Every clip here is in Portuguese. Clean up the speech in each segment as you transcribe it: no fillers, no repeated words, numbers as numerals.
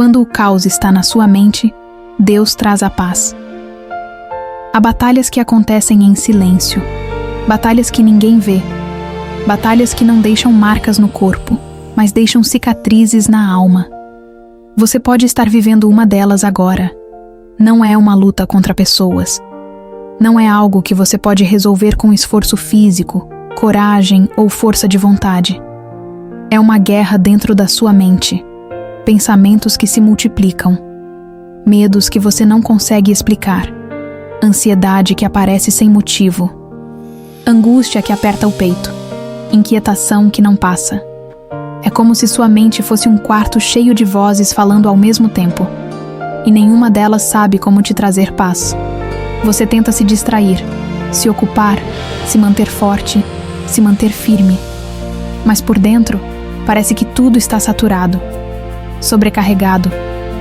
Quando o caos está na sua mente, Deus traz a paz. Há batalhas que acontecem em silêncio, batalhas que ninguém vê, batalhas que não deixam marcas no corpo, mas deixam cicatrizes na alma. Você pode estar vivendo uma delas agora. Não é uma luta contra pessoas. Não é algo que você pode resolver com esforço físico, coragem ou força de vontade. É uma guerra dentro da sua mente. Pensamentos que se multiplicam. Medos que você não consegue explicar. Ansiedade que aparece sem motivo. Angústia que aperta o peito. Inquietação que não passa. É como se sua mente fosse um quarto cheio de vozes falando ao mesmo tempo. E nenhuma delas sabe como te trazer paz. Você tenta se distrair, se ocupar, se manter forte, se manter firme. Mas por dentro, parece que tudo está saturado, sobrecarregado,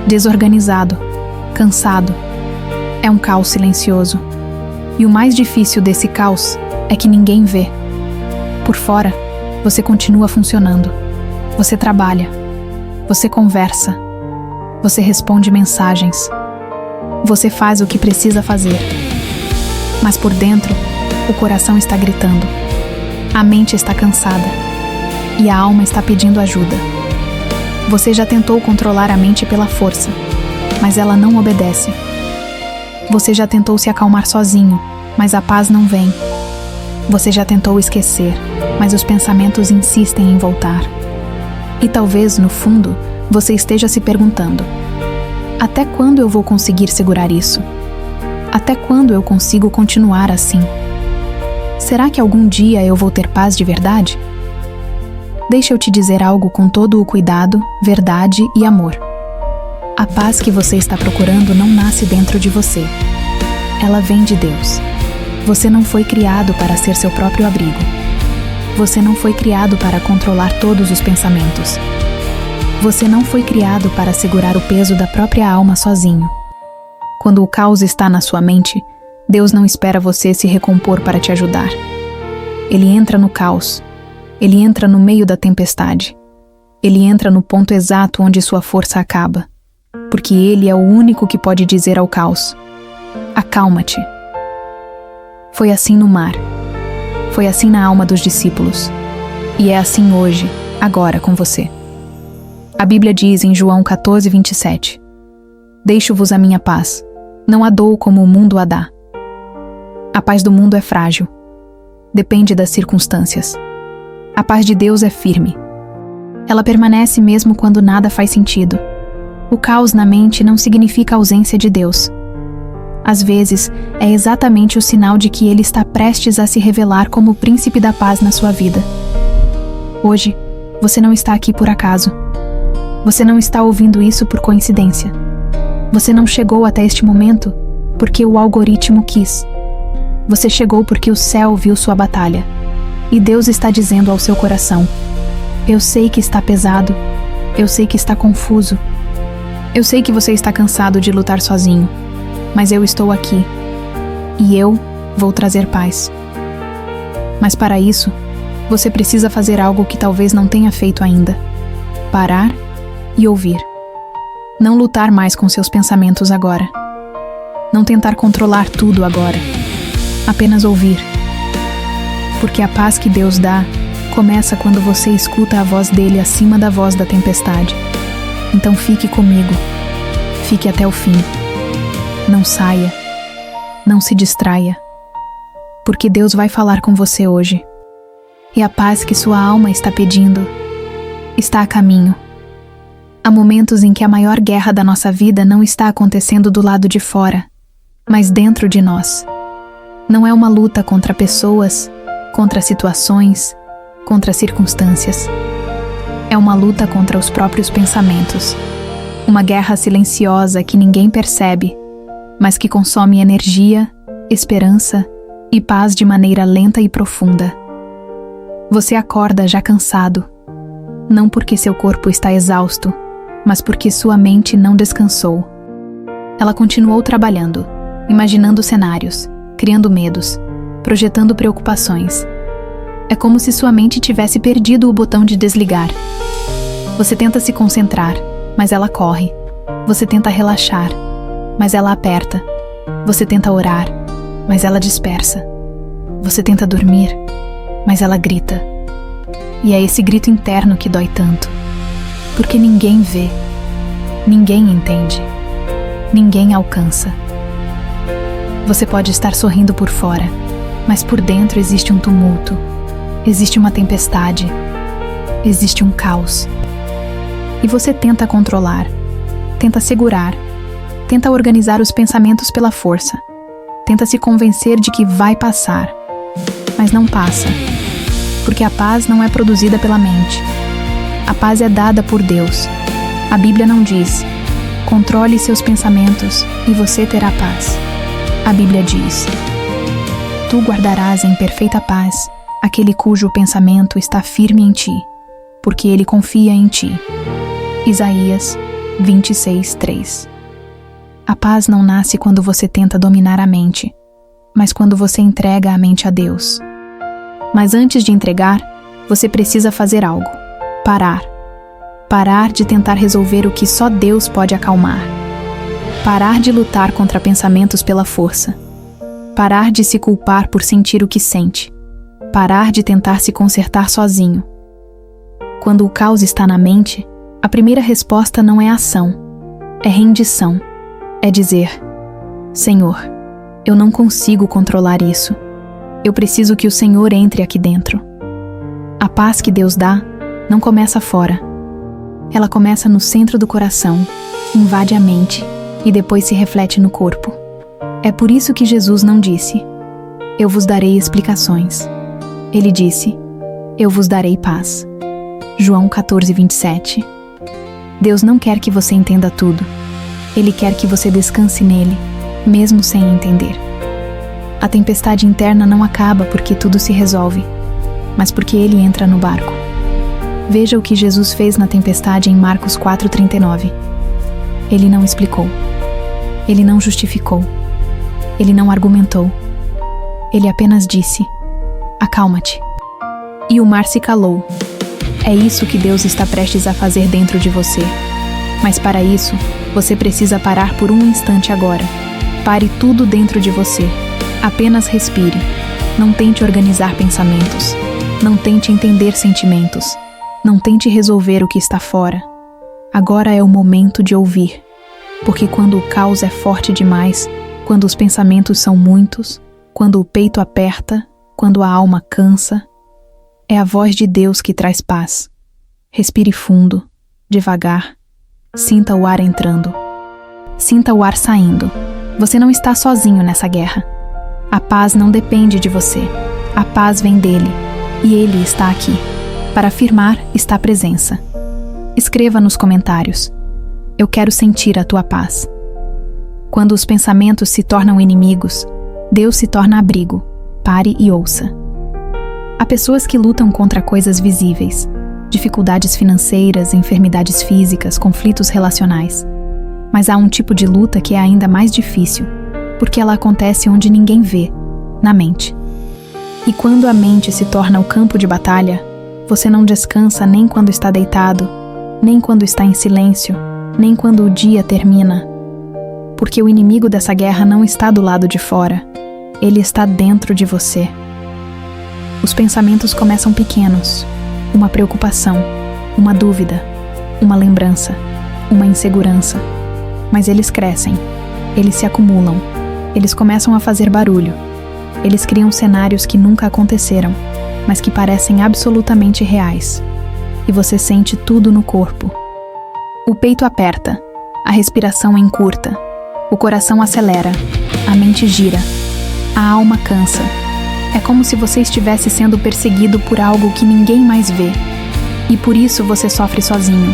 desorganizado, cansado. É um caos silencioso. E o mais difícil desse caos é que ninguém vê. Por fora, você continua funcionando. Você trabalha. Você conversa. Você responde mensagens. Você faz o que precisa fazer. Mas por dentro, o coração está gritando. A mente está cansada. E a alma está pedindo ajuda. Você já tentou controlar a mente pela força, mas ela não obedece. Você já tentou se acalmar sozinho, mas a paz não vem. Você já tentou esquecer, mas os pensamentos insistem em voltar. E talvez, no fundo, você esteja se perguntando: até quando eu vou conseguir segurar isso? Até quando eu consigo continuar assim? Será que algum dia eu vou ter paz de verdade? Deixa eu te dizer algo com todo o cuidado, verdade e amor. A paz que você está procurando não nasce dentro de você. Ela vem de Deus. Você não foi criado para ser seu próprio abrigo. Você não foi criado para controlar todos os pensamentos. Você não foi criado para segurar o peso da própria alma sozinho. Quando o caos está na sua mente, Deus não espera você se recompor para te ajudar. Ele entra no caos. Ele entra no meio da tempestade. Ele entra no ponto exato onde sua força acaba. Porque Ele é o único que pode dizer ao caos: acalma-te. Foi assim no mar. Foi assim na alma dos discípulos. E é assim hoje, agora com você. A Bíblia diz em João 14:27: deixo-vos a minha paz. Não a dou como o mundo a dá. A paz do mundo é frágil. Depende das circunstâncias. A paz de Deus é firme. Ela permanece mesmo quando nada faz sentido. O caos na mente não significa ausência de Deus. Às vezes, é exatamente o sinal de que Ele está prestes a se revelar como o príncipe da paz na sua vida. Hoje, você não está aqui por acaso. Você não está ouvindo isso por coincidência. Você não chegou até este momento porque o algoritmo quis. Você chegou porque o céu viu sua batalha. E Deus está dizendo ao seu coração: eu sei que está pesado. Eu sei que está confuso. Eu sei que você está cansado de lutar sozinho. Mas eu estou aqui. E eu vou trazer paz. Mas para isso, você precisa fazer algo que talvez não tenha feito ainda: parar e ouvir. Não lutar mais com seus pensamentos agora. Não tentar controlar tudo agora. Apenas ouvir. Porque a paz que Deus dá começa quando você escuta a voz dele acima da voz da tempestade. Então fique comigo. Fique até o fim. Não saia. Não se distraia. Porque Deus vai falar com você hoje. E a paz que sua alma está pedindo está a caminho. Há momentos em que a maior guerra da nossa vida não está acontecendo do lado de fora, mas dentro de nós. Não é uma luta contra pessoas, contra situações, contra circunstâncias. É uma luta contra os próprios pensamentos. Uma guerra silenciosa que ninguém percebe, mas que consome energia, esperança e paz de maneira lenta e profunda. Você acorda já cansado, não porque seu corpo está exausto, mas porque sua mente não descansou. Ela continuou trabalhando, imaginando cenários, criando medos, projetando preocupações. É como se sua mente tivesse perdido o botão de desligar. Você tenta se concentrar, mas ela corre, Você tenta relaxar, mas ela aperta. Você tenta orar, mas ela dispersa. Você tenta dormir, mas ela grita. E é esse grito interno que dói tanto, porque ninguém vê, ninguém entende, ninguém alcança. Você pode estar sorrindo por fora, mas por dentro existe um tumulto, existe uma tempestade, existe um caos. E você tenta controlar, tenta segurar, tenta organizar os pensamentos pela força, tenta se convencer de que vai passar, mas não passa, porque a paz não é produzida pela mente. A paz é dada por Deus. A Bíblia não diz: controle seus pensamentos e você terá paz. A Bíblia diz: tu guardarás em perfeita paz aquele cujo pensamento está firme em ti, porque ele confia em ti. Isaías 26:3. A paz não nasce quando você tenta dominar a mente, mas quando você entrega a mente a Deus. Mas antes de entregar, você precisa fazer algo. Parar. Parar de tentar resolver o que só Deus pode acalmar. Parar de lutar contra pensamentos pela força. Parar de se culpar por sentir o que sente. Parar de tentar se consertar sozinho. Quando o caos está na mente, a primeira resposta não é ação, é rendição. É dizer: Senhor, eu não consigo controlar isso. Eu preciso que o Senhor entre aqui dentro. A paz que Deus dá não começa fora. Ela começa no centro do coração, invade a mente e depois se reflete no corpo. É por isso que Jesus não disse: eu vos darei explicações. Ele disse: eu vos darei paz. João 14:27. Deus não quer que você entenda tudo. Ele quer que você descanse nele, mesmo sem entender. A tempestade interna não acaba porque tudo se resolve, mas porque ele entra no barco. Veja o que Jesus fez na tempestade em Marcos 4:39. Ele não explicou. Ele não justificou. Ele não argumentou. Ele apenas disse: acalma-te. E o mar se calou. É isso que Deus está prestes a fazer dentro de você. Mas para isso, você precisa parar por um instante agora. Pare tudo dentro de você. Apenas respire. Não tente organizar pensamentos. Não tente entender sentimentos. Não tente resolver o que está fora. Agora é o momento de ouvir. Porque quando o caos é forte demais, quando os pensamentos são muitos, quando o peito aperta, quando a alma cansa, é a voz de Deus que traz paz. Respire fundo, devagar. Sinta o ar entrando. Sinta o ar saindo. Você não está sozinho nessa guerra. A paz não depende de você. A paz vem dele. E ele está aqui. Para afirmar, está a presença. Escreva nos comentários: eu quero sentir a tua paz. Quando os pensamentos se tornam inimigos, Deus se torna abrigo. Pare e ouça. Há pessoas que lutam contra coisas visíveis. Dificuldades financeiras, enfermidades físicas, conflitos relacionais. Mas há um tipo de luta que é ainda mais difícil, porque ela acontece onde ninguém vê, na mente. E quando a mente se torna o campo de batalha, você não descansa nem quando está deitado, nem quando está em silêncio, nem quando o dia termina. Porque o inimigo dessa guerra não está do lado de fora, ele está dentro de você. Os pensamentos começam pequenos. Uma preocupação, uma dúvida, uma lembrança, uma insegurança. Mas eles crescem, eles se acumulam, eles começam a fazer barulho. Eles criam cenários que nunca aconteceram, mas que parecem absolutamente reais. E você sente tudo no corpo. O peito aperta, a respiração encurta, o coração acelera, a mente gira, a alma cansa. É como se você estivesse sendo perseguido por algo que ninguém mais vê. E por isso você sofre sozinho.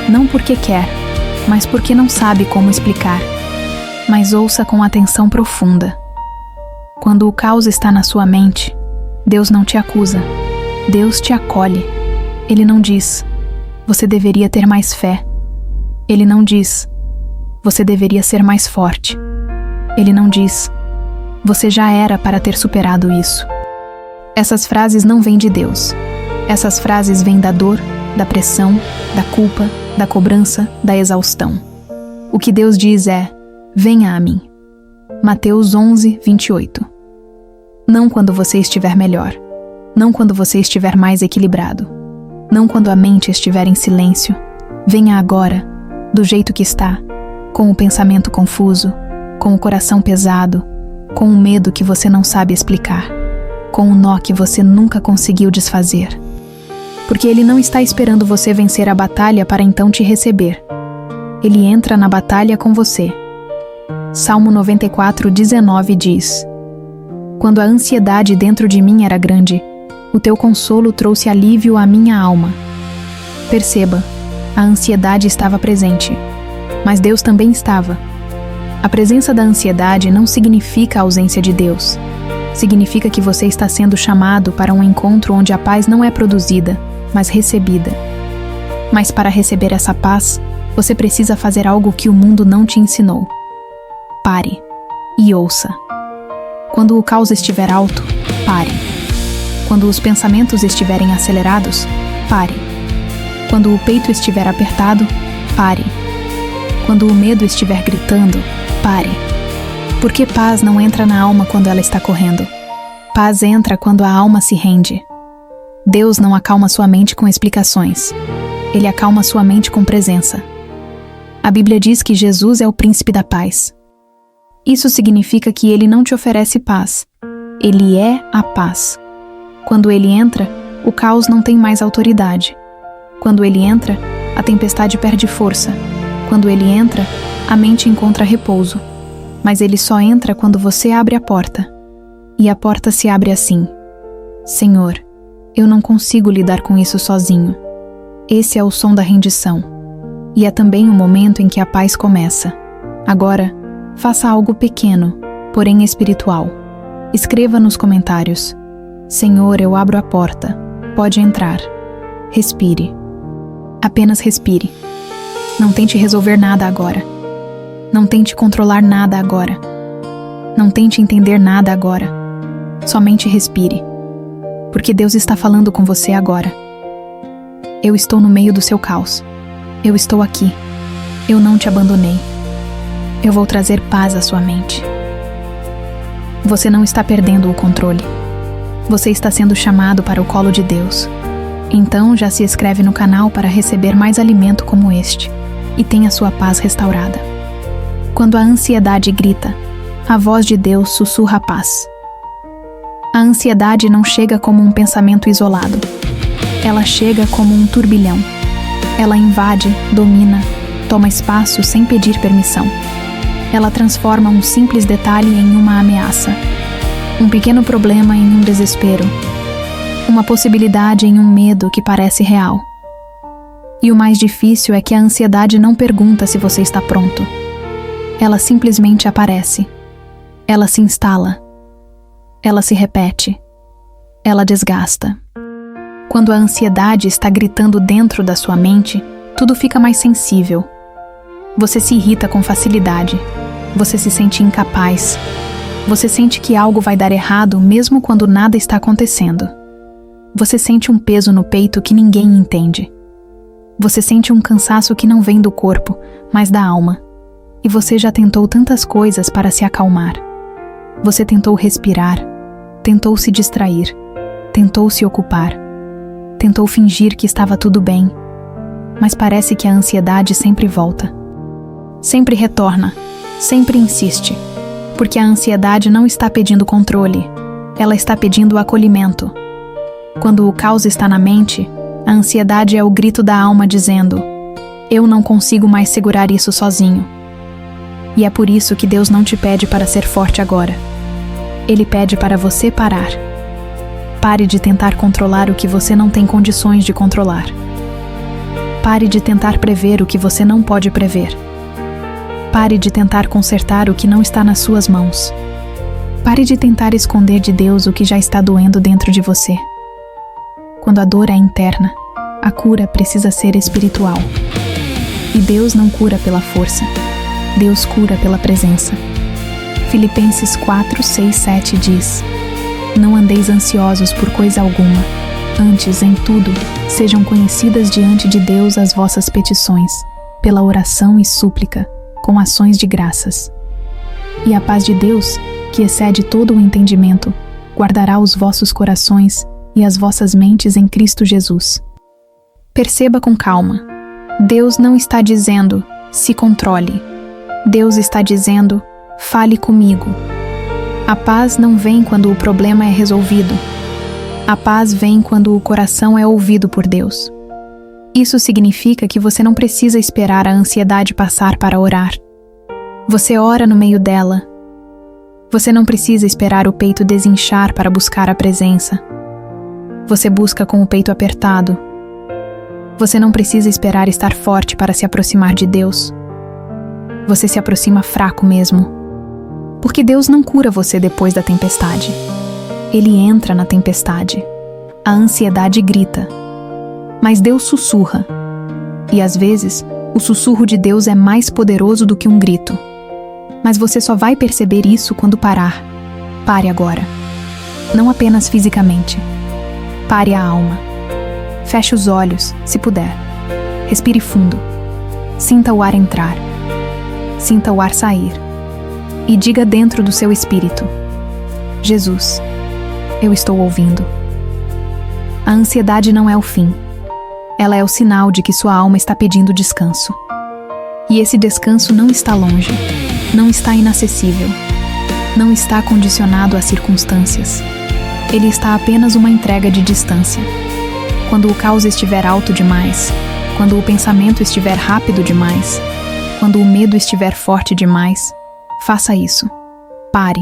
Não porque quer, mas porque não sabe como explicar. Mas ouça com atenção profunda. Quando o caos está na sua mente, Deus não te acusa. Deus te acolhe. Ele não diz: você deveria ter mais fé. Ele não diz: você deveria ser mais forte. Ele não diz: você já era para ter superado isso. Essas frases não vêm de Deus. Essas frases vêm da dor, da pressão, da culpa, da cobrança, da exaustão. O que Deus diz é: venha a mim. Mateus 11, 28. Não quando você estiver melhor. Não quando você estiver mais equilibrado. Não quando a mente estiver em silêncio. Venha agora, do jeito que está, com o pensamento confuso, com o coração pesado, com o medo que você não sabe explicar, com o nó que você nunca conseguiu desfazer. Porque Ele não está esperando você vencer a batalha para então te receber. Ele entra na batalha com você. Salmo 94, 19 diz: quando a ansiedade dentro de mim era grande, o teu consolo trouxe alívio à minha alma. Perceba, a ansiedade estava presente, mas Deus também estava. A presença da ansiedade não significa a ausência de Deus. Significa que você está sendo chamado para um encontro onde a paz não é produzida, mas recebida. Mas para receber essa paz, você precisa fazer algo que o mundo não te ensinou. Pare e ouça. Quando o caos estiver alto, pare. Quando os pensamentos estiverem acelerados, pare. Quando o peito estiver apertado, pare. Quando o medo estiver gritando, pare. Porque paz não entra na alma quando ela está correndo. Paz entra quando a alma se rende. Deus não acalma sua mente com explicações. Ele acalma sua mente com presença. A Bíblia diz que Jesus é o príncipe da paz. Isso significa que Ele não te oferece paz. Ele é a paz. Quando Ele entra, o caos não tem mais autoridade. Quando Ele entra, a tempestade perde força. Quando Ele entra, a mente encontra repouso. Mas Ele só entra quando você abre a porta. E a porta se abre assim: Senhor, eu não consigo lidar com isso sozinho. Esse é o som da rendição. E é também o momento em que a paz começa. Agora, faça algo pequeno, porém espiritual. Escreva nos comentários: Senhor, eu abro a porta. Pode entrar. Respire. Apenas respire. Não tente resolver nada agora. Não tente controlar nada agora. Não tente entender nada agora. Somente respire. Porque Deus está falando com você agora. Eu estou no meio do seu caos. Eu estou aqui. Eu não te abandonei. Eu vou trazer paz à sua mente. Você não está perdendo o controle. Você está sendo chamado para o colo de Deus. Então já se inscreve no canal para receber mais alimento como este e tenha sua paz restaurada. Quando a ansiedade grita, a voz de Deus sussurra a paz. A ansiedade não chega como um pensamento isolado. Ela chega como um turbilhão. Ela invade, domina, toma espaço sem pedir permissão. Ela transforma um simples detalhe em uma ameaça, um pequeno problema em um desespero, uma possibilidade em um medo que parece real. E o mais difícil é que a ansiedade não pergunta se você está pronto. Ela simplesmente aparece. Ela se instala. Ela se repete. Ela desgasta. Quando a ansiedade está gritando dentro da sua mente, tudo fica mais sensível. Você se irrita com facilidade. Você se sente incapaz. Você sente que algo vai dar errado mesmo quando nada está acontecendo. Você sente um peso no peito que ninguém entende. Você sente um cansaço que não vem do corpo, mas da alma. E você já tentou tantas coisas para se acalmar. Você tentou respirar, tentou se distrair, tentou se ocupar, tentou fingir que estava tudo bem, mas parece que a ansiedade sempre volta. Sempre retorna, sempre insiste, porque a ansiedade não está pedindo controle, ela está pedindo acolhimento. Quando o caos está na mente, a ansiedade é o grito da alma dizendo: eu não consigo mais segurar isso sozinho. E é por isso que Deus não te pede para ser forte agora. Ele pede para você parar. Pare de tentar controlar o que você não tem condições de controlar. Pare de tentar prever o que você não pode prever. Pare de tentar consertar o que não está nas suas mãos. Pare de tentar esconder de Deus o que já está doendo dentro de você. Quando a dor é interna, a cura precisa ser espiritual. E Deus não cura pela força. Deus cura pela presença. Filipenses 4, 6, 7 diz: não andeis ansiosos por coisa alguma, antes, em tudo, sejam conhecidas diante de Deus as vossas petições, pela oração e súplica, com ações de graças. E a paz de Deus, que excede todo o entendimento, guardará os vossos corações e as vossas mentes em Cristo Jesus. Perceba com calma. Deus não está dizendo, se controle. Deus está dizendo, fale comigo. A paz não vem quando o problema é resolvido. A paz vem quando o coração é ouvido por Deus. Isso significa que você não precisa esperar a ansiedade passar para orar. Você ora no meio dela. Você não precisa esperar o peito desinchar para buscar a presença. Você busca com o peito apertado. Você não precisa esperar estar forte para se aproximar de Deus. Você se aproxima fraco mesmo. Porque Deus não cura você depois da tempestade. Ele entra na tempestade. A ansiedade grita. Mas Deus sussurra. E às vezes, o sussurro de Deus é mais poderoso do que um grito. Mas você só vai perceber isso quando parar. Pare agora. Não apenas fisicamente. Pare a alma. Feche os olhos, se puder. Respire fundo. Sinta o ar entrar. Sinta o ar sair. E diga dentro do seu espírito: Jesus, eu estou ouvindo. A ansiedade não é o fim. Ela é o sinal de que sua alma está pedindo descanso. E esse descanso não está longe, não está inacessível, não está condicionado às circunstâncias. Ele está apenas uma entrega de distância. Quando o caos estiver alto demais, quando o pensamento estiver rápido demais, quando o medo estiver forte demais, faça isso. Pare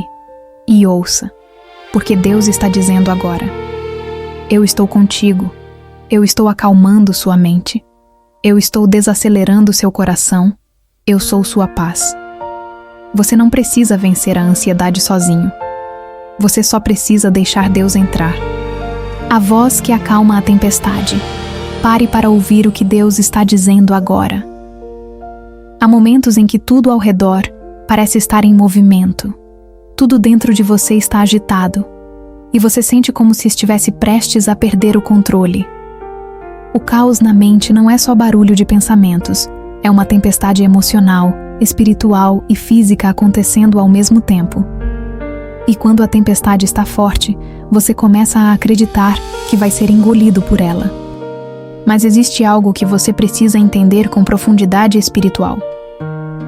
e ouça, porque Deus está dizendo agora: eu estou contigo. Eu estou acalmando sua mente. Eu estou desacelerando seu coração. Eu sou sua paz. Você não precisa vencer a ansiedade sozinho. Você só precisa deixar Deus entrar. A voz que acalma a tempestade. Pare para ouvir o que Deus está dizendo agora. Há momentos em que tudo ao redor parece estar em movimento. Tudo dentro de você está agitado. E você sente como se estivesse prestes a perder o controle. O caos na mente não é só barulho de pensamentos, é uma tempestade emocional, espiritual e física acontecendo ao mesmo tempo. E quando a tempestade está forte, você começa a acreditar que vai ser engolido por ela. Mas existe algo que você precisa entender com profundidade espiritual.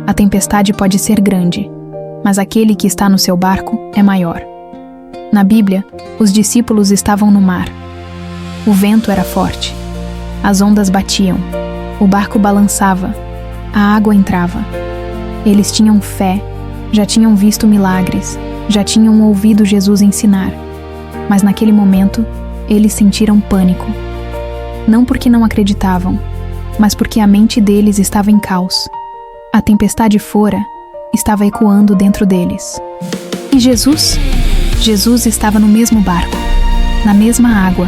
A tempestade pode ser grande, mas aquele que está no seu barco é maior. Na Bíblia, os discípulos estavam no mar. O vento era forte. As ondas batiam, o barco balançava, a água entrava. Eles tinham fé, já tinham visto milagres, já tinham ouvido Jesus ensinar. Mas naquele momento, eles sentiram pânico. Não porque não acreditavam, mas porque a mente deles estava em caos. A tempestade fora estava ecoando dentro deles. E Jesus? Jesus estava no mesmo barco, na mesma água,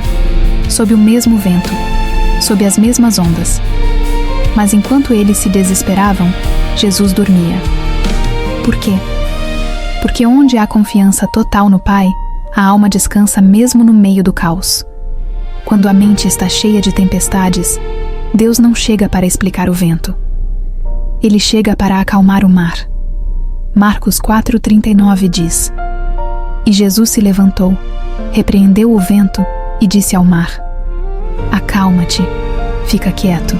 sob o mesmo vento, sob as mesmas ondas. Mas enquanto eles se desesperavam, Jesus dormia. Por quê? Porque onde há confiança total no Pai, a alma descansa mesmo no meio do caos. Quando a mente está cheia de tempestades, Deus não chega para explicar o vento. Ele chega para acalmar o mar. Marcos 4,39 diz: E Jesus se levantou, repreendeu o vento e disse ao mar: Acalma-te, fica quieto.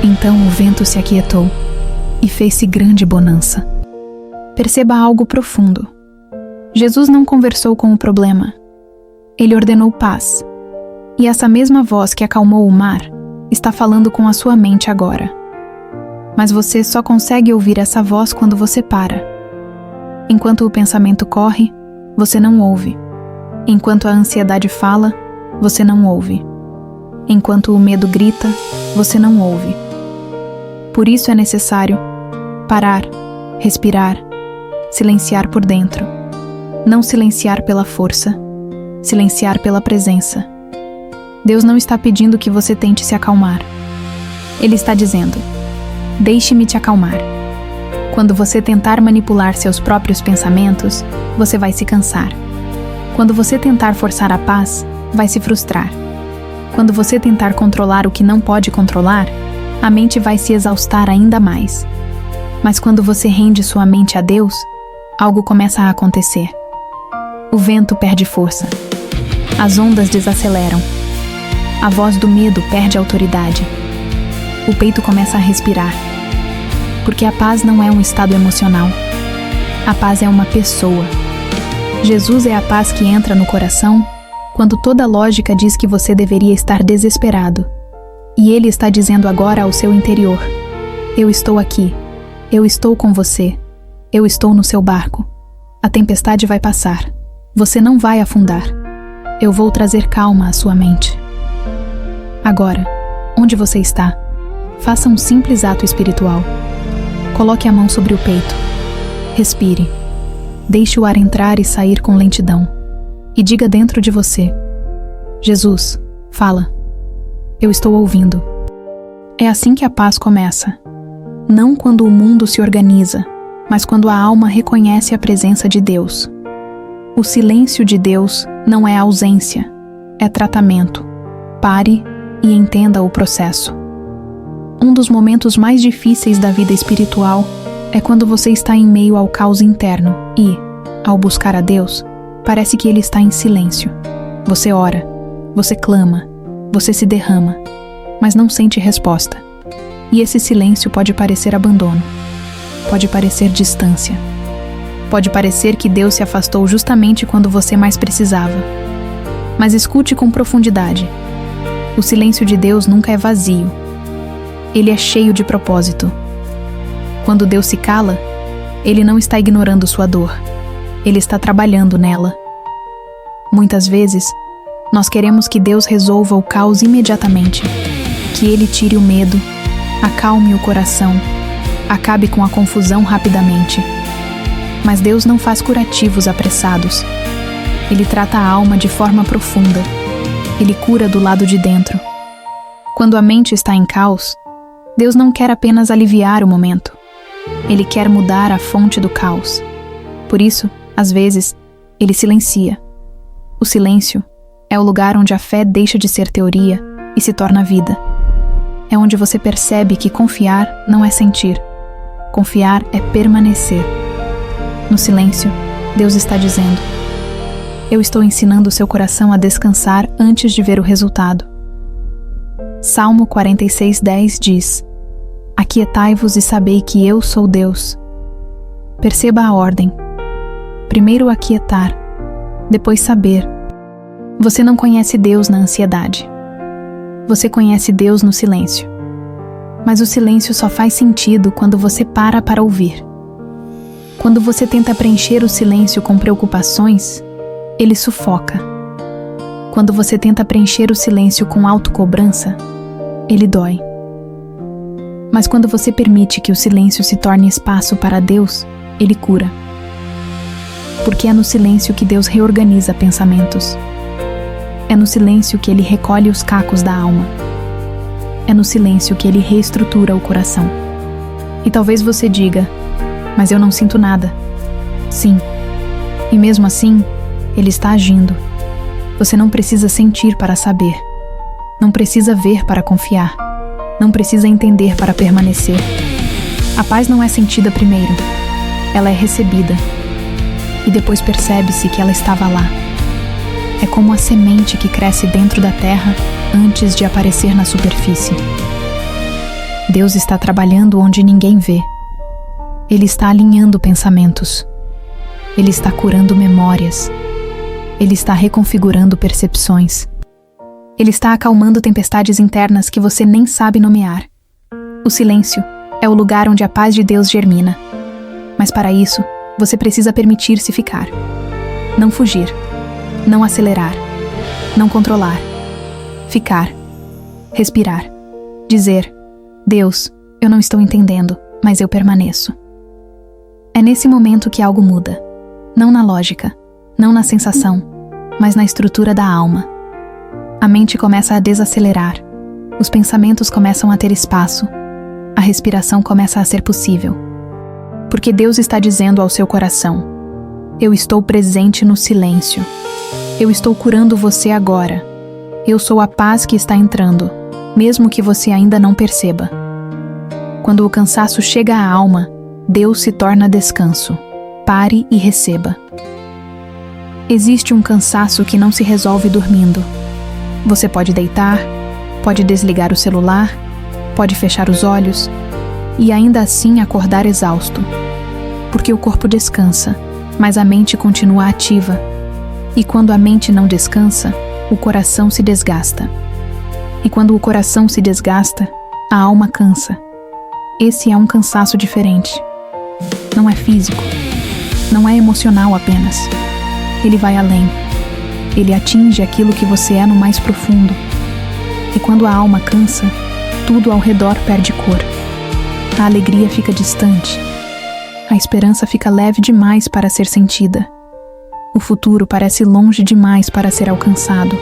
Então o vento se aquietou e fez-se grande bonança. Perceba algo profundo. Jesus não conversou com o problema. Ele ordenou paz. E essa mesma voz que acalmou o mar está falando com a sua mente agora. Mas você só consegue ouvir essa voz quando você para. Enquanto o pensamento corre, você não ouve. Enquanto a ansiedade fala, você não ouve. Enquanto o medo grita, você não ouve. Por isso é necessário parar, respirar, silenciar por dentro. Não silenciar pela força, silenciar pela presença. Deus não está pedindo que você tente se acalmar. Ele está dizendo: deixe-me te acalmar. Quando você tentar manipular seus próprios pensamentos, você vai se cansar. Quando você tentar forçar a paz, vai se frustrar. Quando você tentar controlar o que não pode controlar, a mente vai se exaustar ainda mais. Mas quando você rende sua mente a Deus, algo começa a acontecer. O vento perde força. As ondas desaceleram. A voz do medo perde autoridade. O peito começa a respirar. Porque a paz não é um estado emocional. A paz é uma pessoa. Jesus é a paz que entra no coração quando toda lógica diz que você deveria estar desesperado. E Ele está dizendo agora ao seu interior: eu estou aqui. Eu estou com você. Eu estou no seu barco. A tempestade vai passar. Você não vai afundar. Eu vou trazer calma à sua mente. Agora, onde você está, faça um simples ato espiritual. Coloque a mão sobre o peito. Respire. Deixe o ar entrar e sair com lentidão. E diga dentro de você: Jesus, fala. Eu estou ouvindo. É assim que a paz começa. Não quando o mundo se organiza, mas quando a alma reconhece a presença de Deus. O silêncio de Deus não é ausência, é tratamento. Pare e entenda o processo. Um dos momentos mais difíceis da vida espiritual é quando você está em meio ao caos interno e, ao buscar a Deus, parece que Ele está em silêncio. Você ora, você clama, você se derrama, mas não sente resposta. E esse silêncio pode parecer abandono, pode parecer distância, pode parecer que Deus se afastou justamente quando você mais precisava. Mas escute com profundidade. O silêncio de Deus nunca é vazio. Ele é cheio de propósito. Quando Deus se cala, Ele não está ignorando sua dor. Ele está trabalhando nela. Muitas vezes, nós queremos que Deus resolva o caos imediatamente, que Ele tire o medo, acalme o coração, acabe com a confusão rapidamente. Mas Deus não faz curativos apressados. Ele trata a alma de forma profunda. Ele cura do lado de dentro. Quando a mente está em caos, Deus não quer apenas aliviar o momento. Ele quer mudar a fonte do caos. Por isso, às vezes, Ele silencia. O silêncio é o lugar onde a fé deixa de ser teoria e se torna vida. É onde você percebe que confiar não é sentir. Confiar é permanecer. No silêncio, Deus está dizendo: eu estou ensinando seu coração a descansar antes de ver o resultado. Salmo 46:10 diz: aquietai-vos e sabei que eu sou Deus. Perceba a ordem. Primeiro aquietar, depois saber. Você não conhece Deus na ansiedade. Você conhece Deus no silêncio. Mas o silêncio só faz sentido quando você para ouvir. Quando você tenta preencher o silêncio com preocupações, ele sufoca. Quando você tenta preencher o silêncio com autocobrança, ele dói. Mas quando você permite que o silêncio se torne espaço para Deus, ele cura. Porque é no silêncio que Deus reorganiza pensamentos. É no silêncio que Ele recolhe os cacos da alma. É no silêncio que Ele reestrutura o coração. E talvez você diga: mas eu não sinto nada. Sim. E mesmo assim, Ele está agindo. Você não precisa sentir para saber. Não precisa ver para confiar. Não precisa entender para permanecer. A paz não é sentida primeiro. Ela é recebida. E depois percebe-se que ela estava lá. É como a semente que cresce dentro da terra antes de aparecer na superfície. Deus está trabalhando onde ninguém vê. Ele está alinhando pensamentos. Ele está curando memórias. Ele está reconfigurando percepções. Ele está acalmando tempestades internas que você nem sabe nomear. O silêncio é o lugar onde a paz de Deus germina. Mas para isso, você precisa permitir-se ficar. Não fugir. Não acelerar. Não controlar. Ficar. Respirar. Dizer: Deus, eu não estou entendendo, mas eu permaneço. É nesse momento que algo muda. Não na lógica, não na sensação, mas na estrutura da alma. A mente começa a desacelerar. Os pensamentos começam a ter espaço. A respiração começa a ser possível. Porque Deus está dizendo ao seu coração: eu estou presente no silêncio. Eu estou curando você agora. Eu sou a paz que está entrando, mesmo que você ainda não perceba. Quando o cansaço chega à alma, Deus se torna descanso. Pare e receba. Existe um cansaço que não se resolve dormindo. Você pode deitar, pode desligar o celular, pode fechar os olhos e ainda assim acordar exausto. Porque o corpo descansa, mas a mente continua ativa. E quando a mente não descansa, o coração se desgasta. E quando o coração se desgasta, a alma cansa. Esse é um cansaço diferente. Não é físico, não é emocional apenas. Ele vai além. Ele atinge aquilo que você é no mais profundo. E quando a alma cansa, tudo ao redor perde cor. A alegria fica distante. A esperança fica leve demais para ser sentida. O futuro parece longe demais para ser alcançado.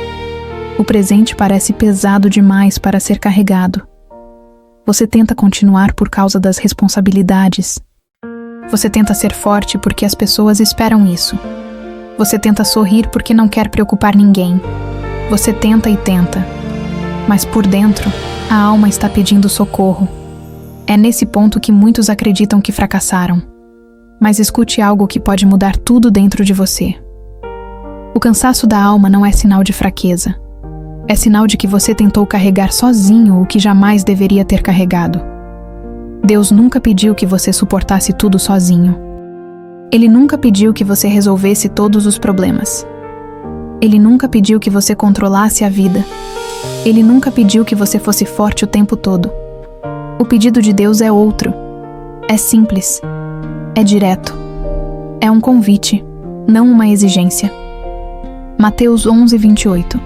O presente parece pesado demais para ser carregado. Você tenta continuar por causa das responsabilidades. Você tenta ser forte porque as pessoas esperam isso. Você tenta sorrir porque não quer preocupar ninguém. Você tenta e tenta. Mas por dentro, a alma está pedindo socorro. É nesse ponto que muitos acreditam que fracassaram. Mas escute algo que pode mudar tudo dentro de você. O cansaço da alma não é sinal de fraqueza. É sinal de que você tentou carregar sozinho o que jamais deveria ter carregado. Deus nunca pediu que você suportasse tudo sozinho. Ele nunca pediu que você resolvesse todos os problemas. Ele nunca pediu que você controlasse a vida. Ele nunca pediu que você fosse forte o tempo todo. O pedido de Deus é outro. É simples. É direto. É um convite, não uma exigência. Mateus 11:28.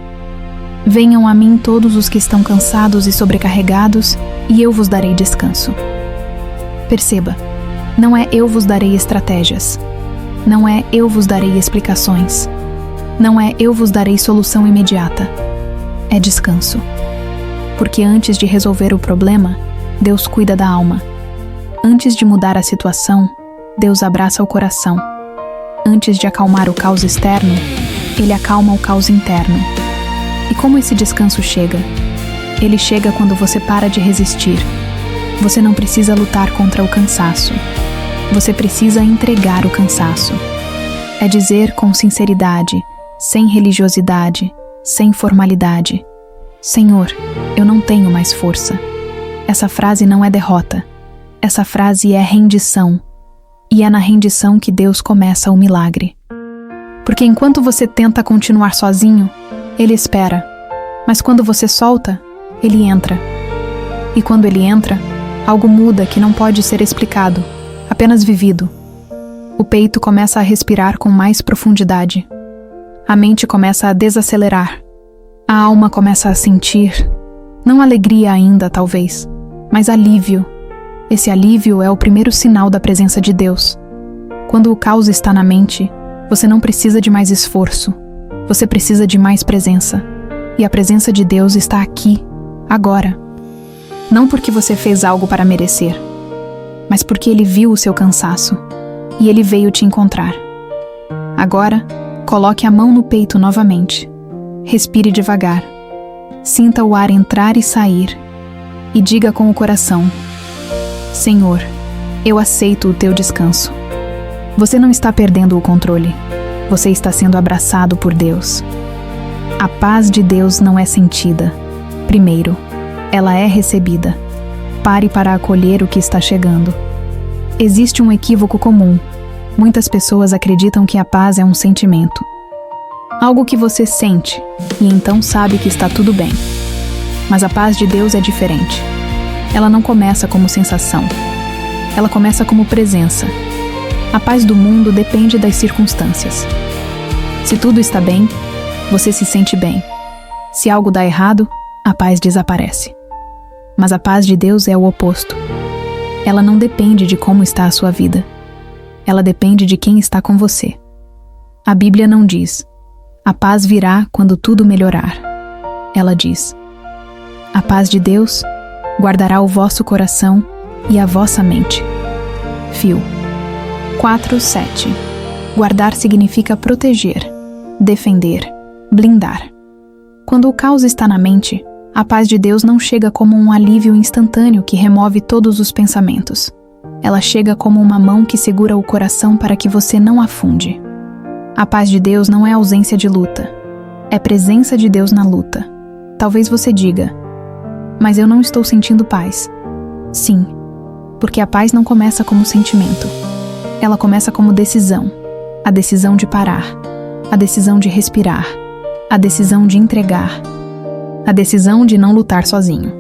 Venham a mim todos os que estão cansados e sobrecarregados, e eu vos darei descanso. Perceba, não é eu vos darei estratégias. Não é eu vos darei explicações. Não é eu vos darei solução imediata. É descanso. Porque antes de resolver o problema, Deus cuida da alma. Antes de mudar a situação, Deus abraça o coração. Antes de acalmar o caos externo, Ele acalma o caos interno. E como esse descanso chega? Ele chega quando você para de resistir. Você não precisa lutar contra o cansaço. Você precisa entregar o cansaço. É dizer com sinceridade, sem religiosidade, sem formalidade: Senhor, eu não tenho mais força. Essa frase não é derrota. Essa frase é rendição. E é na rendição que Deus começa o milagre. Porque enquanto você tenta continuar sozinho, Ele espera. Mas quando você solta, Ele entra. E quando Ele entra, algo muda que não pode ser explicado, apenas vivido. O peito começa a respirar com mais profundidade. A mente começa a desacelerar. A alma começa a sentir, não alegria ainda, talvez, mas alívio. Esse alívio é o primeiro sinal da presença de Deus. Quando o caos está na mente, você não precisa de mais esforço. Você precisa de mais presença. E a presença de Deus está aqui, agora. Não porque você fez algo para merecer, mas porque Ele viu o seu cansaço e Ele veio te encontrar. Agora, coloque a mão no peito novamente. Respire devagar. Sinta o ar entrar e sair. E diga com o coração: Senhor, eu aceito o teu descanso. Você não está perdendo o controle. Você está sendo abraçado por Deus. A paz de Deus não é sentida. Primeiro, ela é recebida. Pare para acolher o que está chegando. Existe um equívoco comum. Muitas pessoas acreditam que a paz é um sentimento. Algo que você sente e então sabe que está tudo bem. Mas a paz de Deus é diferente. Ela não começa como sensação. Ela começa como presença. A paz do mundo depende das circunstâncias. Se tudo está bem, você se sente bem. Se algo dá errado, a paz desaparece. Mas a paz de Deus é o oposto. Ela não depende de como está a sua vida. Ela depende de quem está com você. A Bíblia não diz: a paz virá quando tudo melhorar. Ela diz: a paz de Deus guardará o vosso coração e a vossa mente. Fio 4:7. Guardar significa proteger, defender, blindar. Quando o caos está na mente, a paz de Deus não chega como um alívio instantâneo que remove todos os pensamentos. Ela chega como uma mão que segura o coração para que você não afunde. A paz de Deus não é ausência de luta, é presença de Deus na luta. Talvez você diga, mas eu não estou sentindo paz. Sim, porque a paz não começa como sentimento. Ela começa como decisão. A decisão de parar, a decisão de respirar, a decisão de entregar, a decisão de não lutar sozinho.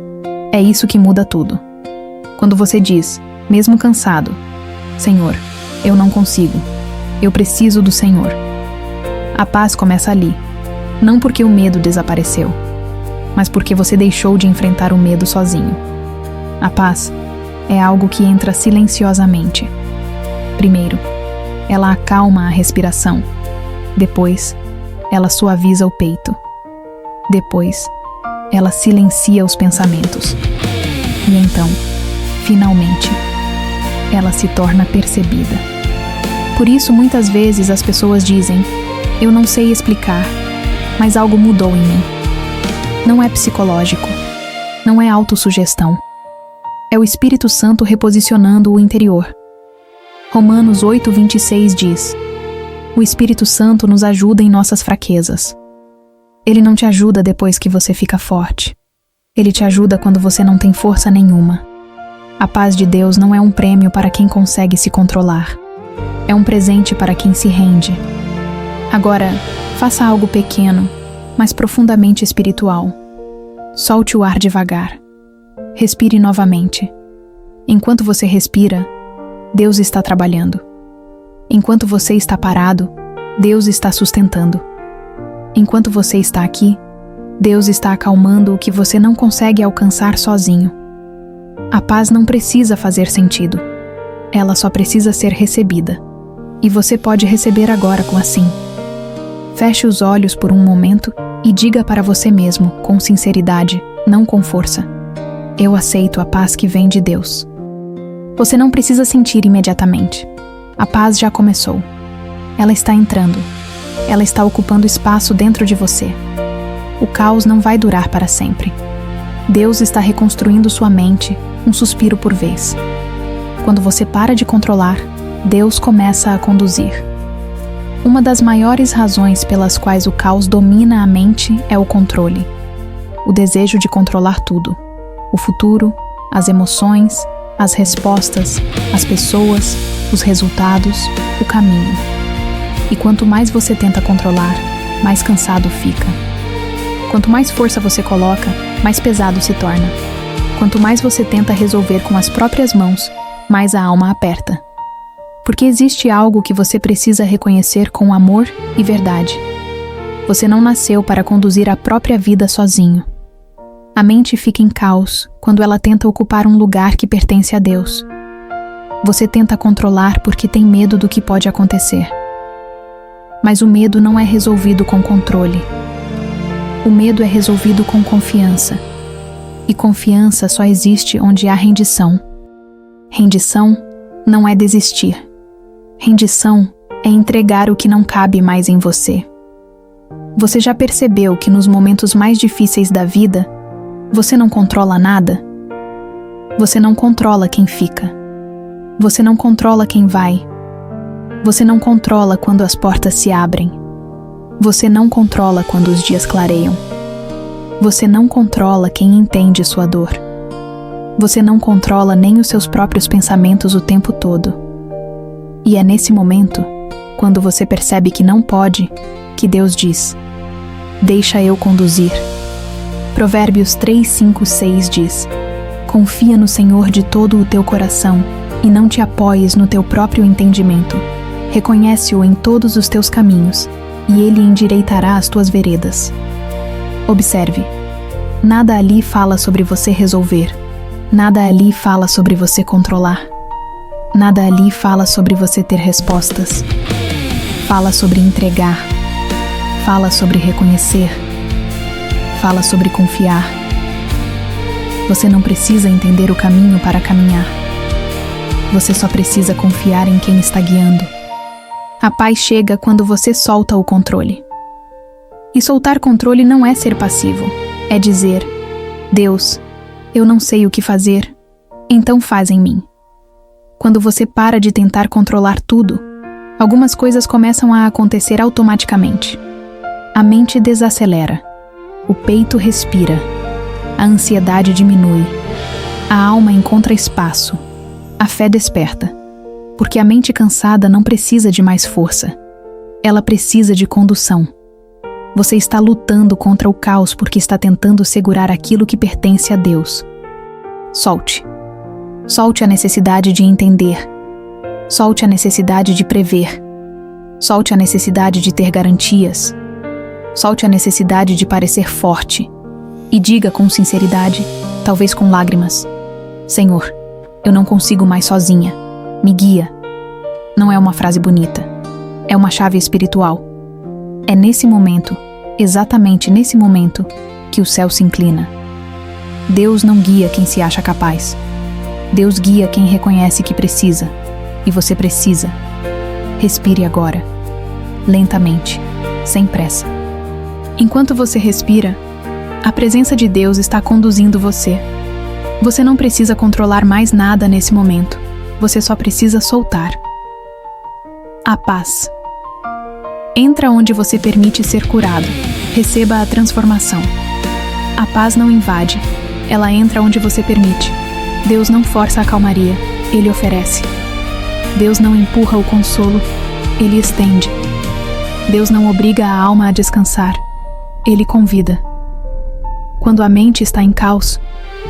É isso que muda tudo. Quando você diz, mesmo cansado, Senhor, eu não consigo, eu preciso do Senhor. A paz começa ali, não porque o medo desapareceu, mas porque você deixou de enfrentar o medo sozinho. A paz é algo que entra silenciosamente. Primeiro, ela acalma a respiração. Depois, ela suaviza o peito. Depois, ela silencia os pensamentos. E então, finalmente, ela se torna percebida. Por isso, muitas vezes as pessoas dizem, eu não sei explicar, mas algo mudou em mim. Não é psicológico, não é autossugestão. É o Espírito Santo reposicionando o interior. Romanos 8:26 diz, o Espírito Santo nos ajuda em nossas fraquezas. Ele não te ajuda depois que você fica forte. Ele te ajuda quando você não tem força nenhuma. A paz de Deus não é um prêmio para quem consegue se controlar. É um presente para quem se rende. Agora, faça algo pequeno, mas profundamente espiritual. Solte o ar devagar. Respire novamente. Enquanto você respira, Deus está trabalhando. Enquanto você está parado, Deus está sustentando. Enquanto você está aqui, Deus está acalmando o que você não consegue alcançar sozinho. A paz não precisa fazer sentido. Ela só precisa ser recebida. E você pode receber agora com assim. Feche os olhos por um momento e diga para você mesmo, com sinceridade, não com força. Eu aceito a paz que vem de Deus. Você não precisa sentir imediatamente. A paz já começou. Ela está entrando. Ela está ocupando espaço dentro de você. O caos não vai durar para sempre. Deus está reconstruindo sua mente, um suspiro por vez. Quando você para de controlar, Deus começa a conduzir. Uma das maiores razões pelas quais o caos domina a mente é o controle. O desejo de controlar tudo. O futuro, as emoções, as respostas, as pessoas, os resultados, o caminho. E quanto mais você tenta controlar, mais cansado fica. Quanto mais força você coloca, mais pesado se torna. Quanto mais você tenta resolver com as próprias mãos, mais a alma aperta. Porque existe algo que você precisa reconhecer com amor e verdade. Você não nasceu para conduzir a própria vida sozinho. A mente fica em caos quando ela tenta ocupar um lugar que pertence a Deus. Você tenta controlar porque tem medo do que pode acontecer. Mas o medo não é resolvido com controle. O medo é resolvido com confiança. E confiança só existe onde há rendição. Rendição não é desistir. Rendição é entregar o que não cabe mais em você. Você já percebeu que nos momentos mais difíceis da vida, você não controla nada? Você não controla quem fica. Você não controla quem vai. Você não controla quando as portas se abrem. Você não controla quando os dias clareiam. Você não controla quem entende sua dor. Você não controla nem os seus próprios pensamentos o tempo todo. E é nesse momento, quando você percebe que não pode, que Deus diz: deixa eu conduzir. Provérbios 3, 5, 6 diz: confia no Senhor de todo o teu coração e não te apoies no teu próprio entendimento. Reconhece-o em todos os teus caminhos e ele endireitará as tuas veredas. Observe, nada ali fala sobre você resolver, nada ali fala sobre você controlar, nada ali fala sobre você ter respostas. Fala sobre entregar, fala sobre reconhecer, fala sobre confiar. Você não precisa entender o caminho para caminhar. Você só precisa confiar em quem está guiando. A paz chega quando você solta o controle. E soltar controle não é ser passivo. É dizer: Deus, eu não sei o que fazer, então faz em mim. Quando você para de tentar controlar tudo, algumas coisas começam a acontecer automaticamente. A mente desacelera, o peito respira, a ansiedade diminui, a alma encontra espaço, a fé desperta, porque a mente cansada não precisa de mais força, ela precisa de condução. Você está lutando contra o caos porque está tentando segurar aquilo que pertence a Deus. Solte. Solte a necessidade de entender. Solte a necessidade de prever. Solte a necessidade de ter garantias. Solte a necessidade de parecer forte. E diga com sinceridade, talvez com lágrimas: Senhor, eu não consigo mais sozinha. Me guia. Não é uma frase bonita. É uma chave espiritual. É nesse momento, exatamente nesse momento, que o céu se inclina. Deus não guia quem se acha capaz. Deus guia quem reconhece que precisa. E você precisa. Respire agora. Lentamente, sem pressa. Enquanto você respira, a presença de Deus está conduzindo você. Você não precisa controlar mais nada nesse momento. Você só precisa soltar. A paz. Entra onde você permite ser curado. Receba a transformação. A paz não invade. Ela entra onde você permite. Deus não força a calmaria. Ele oferece. Deus não empurra o consolo. Ele estende. Deus não obriga a alma a descansar. Ele convida. Quando a mente está em caos,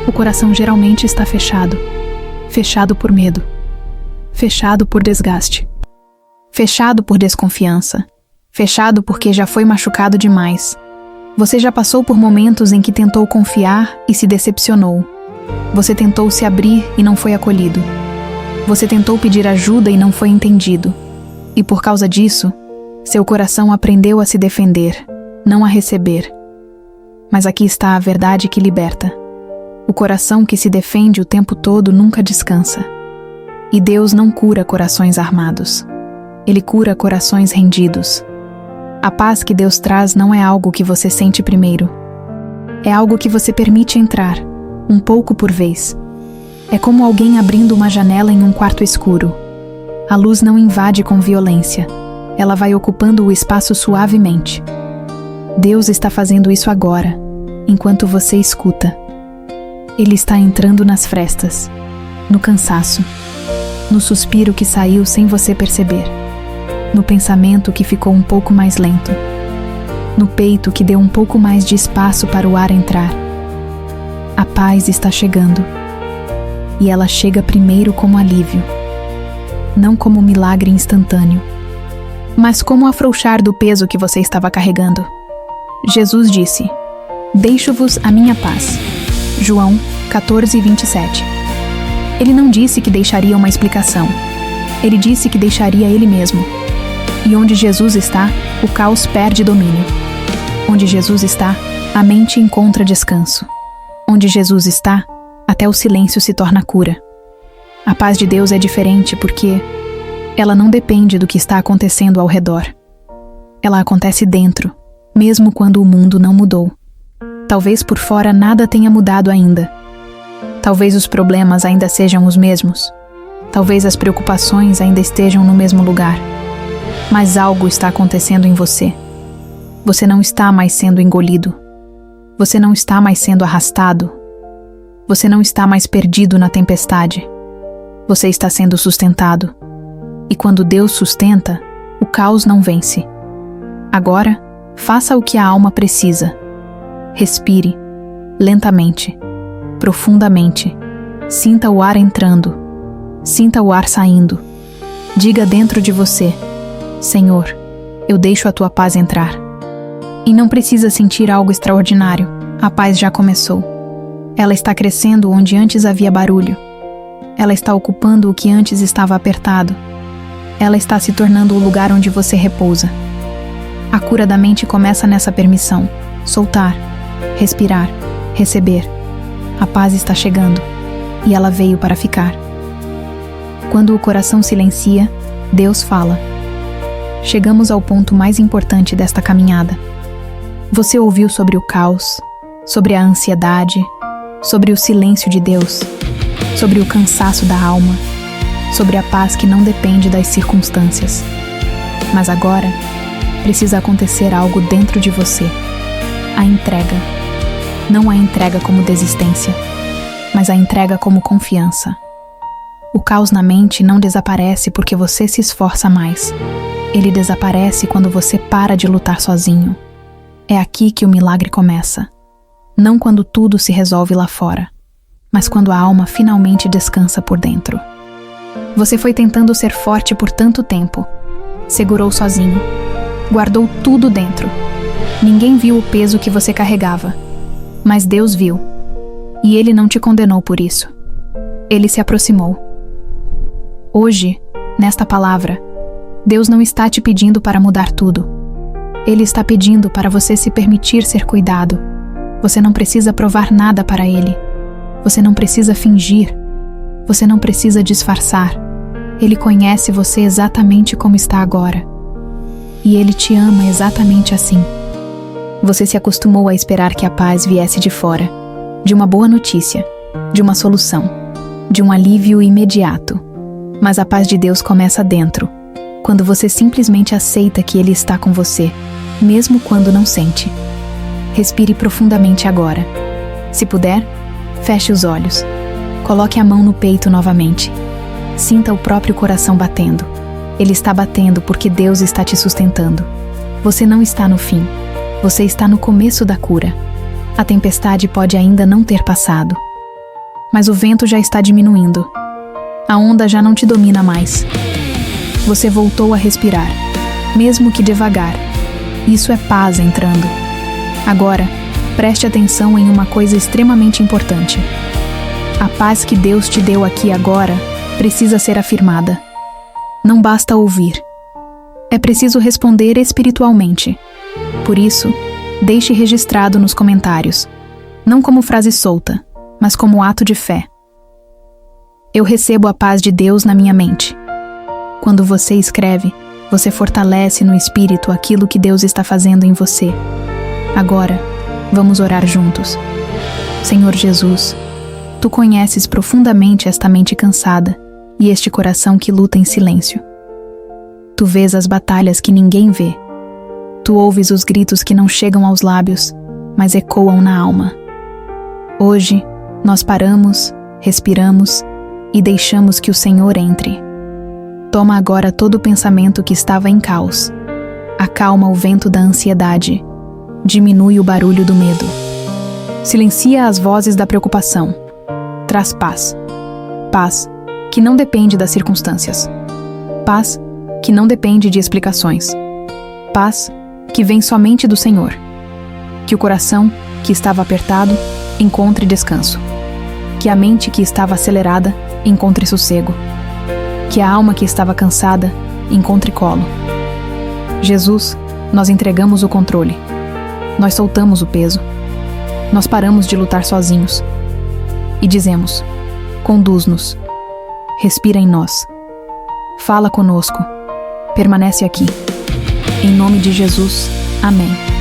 o coração geralmente está fechado. Fechado por medo. Fechado por desgaste. Fechado por desconfiança. Fechado porque já foi machucado demais. Você já passou por momentos em que tentou confiar e se decepcionou. Você tentou se abrir e não foi acolhido. Você tentou pedir ajuda e não foi entendido. E por causa disso, seu coração aprendeu a se defender, não a receber. Mas aqui está a verdade que liberta. O coração que se defende o tempo todo nunca descansa. E Deus não cura corações armados. Ele cura corações rendidos. A paz que Deus traz não é algo que você sente primeiro. É algo que você permite entrar, um pouco por vez. É como alguém abrindo uma janela em um quarto escuro. A luz não invade com violência. Ela vai ocupando o espaço suavemente. Deus está fazendo isso agora, enquanto você escuta. Ele está entrando nas frestas, no cansaço, no suspiro que saiu sem você perceber, no pensamento que ficou um pouco mais lento, no peito que deu um pouco mais de espaço para o ar entrar. A paz está chegando, e ela chega primeiro como alívio, não como milagre instantâneo, mas como afrouxar do peso que você estava carregando. Jesus disse: "Deixo-vos a minha paz." João 14:27. Ele não disse que deixaria uma explicação. Ele disse que deixaria ele mesmo. E onde Jesus está, o caos perde domínio. Onde Jesus está, a mente encontra descanso. Onde Jesus está, até o silêncio se torna cura. A paz de Deus é diferente porque ela não depende do que está acontecendo ao redor. Ela acontece dentro, mesmo quando o mundo não mudou. Talvez por fora nada tenha mudado ainda. Talvez os problemas ainda sejam os mesmos. Talvez as preocupações ainda estejam no mesmo lugar. Mas algo está acontecendo em você. Você não está mais sendo engolido. Você não está mais sendo arrastado. Você não está mais perdido na tempestade. Você está sendo sustentado. E quando Deus sustenta, o caos não vence. Agora, faça o que a alma precisa. Respire, lentamente, profundamente. Sinta o ar entrando. Sinta o ar saindo. Diga dentro de você: Senhor, eu deixo a tua paz entrar. E não precisa sentir algo extraordinário. A paz já começou. Ela está crescendo onde antes havia barulho. Ela está ocupando o que antes estava apertado. Ela está se tornando o lugar onde você repousa. A cura da mente começa nessa permissão. Soltar, respirar, receber. A paz está chegando. E ela veio para ficar. Quando o coração silencia, Deus fala. Chegamos ao ponto mais importante desta caminhada. Você ouviu sobre o caos, sobre a ansiedade, sobre o silêncio de Deus, sobre o cansaço da alma, sobre a paz que não depende das circunstâncias. Mas agora, precisa acontecer algo dentro de você. A entrega. Não a entrega como desistência, mas a entrega como confiança. O caos na mente não desaparece porque você se esforça mais. Ele desaparece quando você para de lutar sozinho. É aqui que o milagre começa. Não quando tudo se resolve lá fora, mas quando a alma finalmente descansa por dentro. Você foi tentando ser forte por tanto tempo. Segurou sozinho. Guardou tudo dentro. Ninguém viu o peso que você carregava. Mas Deus viu. E Ele não te condenou por isso. Ele se aproximou. Hoje, nesta palavra, Deus não está te pedindo para mudar tudo. Ele está pedindo para você se permitir ser cuidado. Você não precisa provar nada para Ele. Você não precisa fingir. Você não precisa disfarçar. Ele conhece você exatamente como está agora. E Ele te ama exatamente assim. Você se acostumou a esperar que a paz viesse de fora, de uma boa notícia, de uma solução, de um alívio imediato. Mas a paz de Deus começa dentro, quando você simplesmente aceita que Ele está com você, mesmo quando não sente. Respire profundamente agora. Se puder, feche os olhos. Coloque a mão no peito novamente. Sinta o próprio coração batendo. Ele está batendo porque Deus está te sustentando. Você não está no fim. Você está no começo da cura. A tempestade pode ainda não ter passado, mas o vento já está diminuindo. A onda já não te domina mais. Você voltou a respirar, mesmo que devagar. Isso é paz entrando. Agora, preste atenção em uma coisa extremamente importante. A paz que Deus te deu aqui agora precisa ser afirmada. Não basta ouvir. É preciso responder espiritualmente. Por isso, deixe registrado nos comentários, não como frase solta, mas como ato de fé. Eu recebo a paz de Deus na minha mente. Quando você escreve, você fortalece no espírito aquilo que Deus está fazendo em você. Agora, vamos orar juntos. Senhor Jesus, Tu conheces profundamente esta mente cansada e este coração que luta em silêncio. Tu vês as batalhas que ninguém vê. Tu ouves os gritos que não chegam aos lábios, mas ecoam na alma. Hoje, nós paramos, respiramos e deixamos que o Senhor entre. Toma agora todo o pensamento que estava em caos. Acalma o vento da ansiedade. Diminui o barulho do medo. Silencia as vozes da preocupação. Traz paz. Paz que não depende das circunstâncias. Paz que não depende de explicações. Paz que vem somente do Senhor. Que o coração, que estava apertado, encontre descanso. Que a mente que estava acelerada encontre sossego. Que a alma que estava cansada encontre colo. Jesus, nós entregamos o controle. Nós soltamos o peso. Nós paramos de lutar sozinhos. E dizemos: conduz-nos. Respira em nós. Fala conosco. Permanece aqui. Em nome de Jesus. Amém.